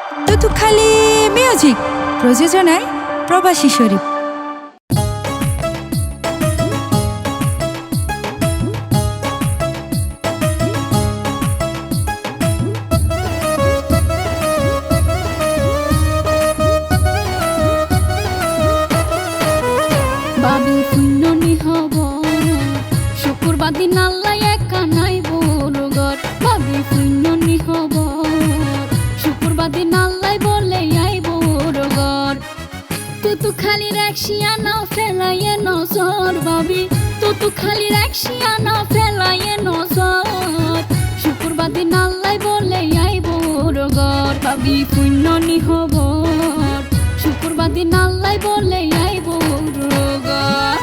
তুতুখালি music প্রযোজনায় প্রবাসী শরীফ। বাবি পুণ্যনি হব শুকুরবাদি নাল্লাই একা নাই বড়গর। বাবি পুণ্যনি হব শুকুরবাদি নাল্লাই বলে আই বড়গর। তুতু খালি রাখিয়া নাও ফেলাইয়ে নজর বাবি, তুতু খালি রাখিয়া নাও ফেলাইয়ে নজর। শুকুরবাদি নাল্লাই বলে আই বড়গর। বাবি পুণ্যনি হব শুকুরবাদি নাল্লাই বলে আই বড়গর।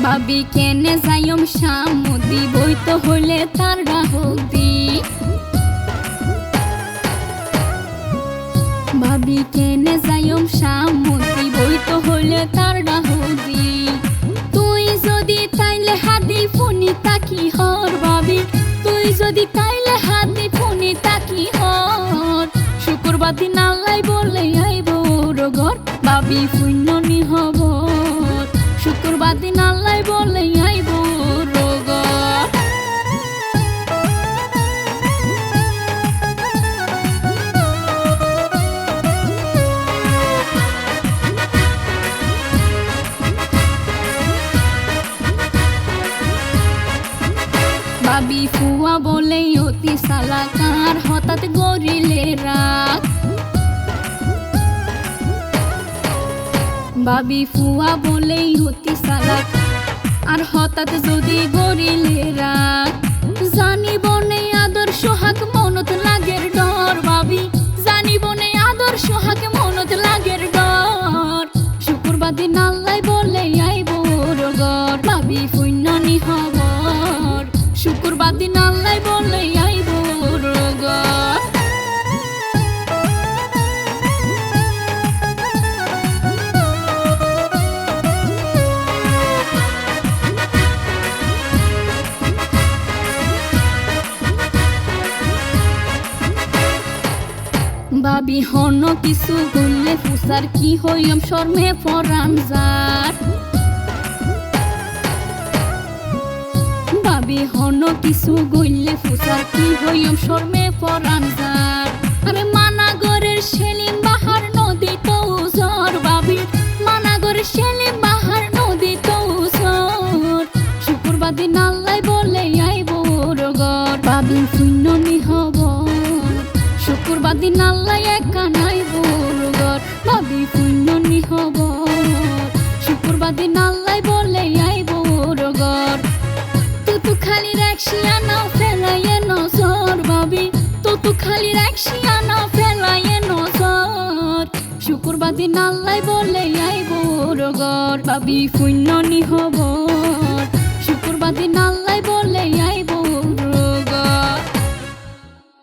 বাবি কেনে যাইম সামুদি বইতো হইলে তার রাহক দি। বাবি কেনে যাইম সামুদি বইতো হইলে তার রাহক দি। তুই যদি তাইলে হাদি ফোনি তাকি হর বাবি, তুই যদি তাইলে হাদি ফোনি তাকি হর। শুকুরবাদি নাল্লাই বলে আইব রগর। বাবি পুণ্যনি হব শুকুরবাদি নাল্লাই বলে আইব রগর। বাবি ফুয়া বলে অতি সালাকার হঠাৎ গরিলে রাগ। বাবি ফুয়া বলে অতি সালাক আর হঠাৎ যদি গরিলে রাগ। জানিব নেই আদর সোহাগ মনত লাগের ডর বাবি, জানিব নেই আদর সোহাগ মনত লাগের ডর। শুকুরবাদি নাল্লাই বলে আইব রগর। বাবি পুণ্যনি হবর শুকুরবাদি নাল্লাই বলে আইব রগর। বাবি হন কিছু বললে ফুসার কি হইম শর্মে পরাণ যার। বাবি হন কিছু গইলে ফুসার কি হইম শর্মে পরাণ যার। আরে মানাগরের সেলিম বাহার নদী তৌজর বাবি, মানাগরের সেলিম বাহার নদী তৌজর। শুকুরবাদি নাল্লাই বলে আইব রগর। বাবি পুণ্যনি হব শুকুরবাদি নাল্লাই একা নাই বড়গর। বাবি পুণ্যনি হব শুকুরবাদি নাল্লাই বলে আই বড়গর। তুতু খালি রাখিয়া নাও ফেলাইয়ে নজর বাবি, তুতু খালি রাখিয়া নাও ফেলাইয়ে নজর। শুকুরবাদি নাল্লাই বলে আই বড়গর। বাবি পুণ্যনি হব শুকুরবাদি নাল্লাই বলে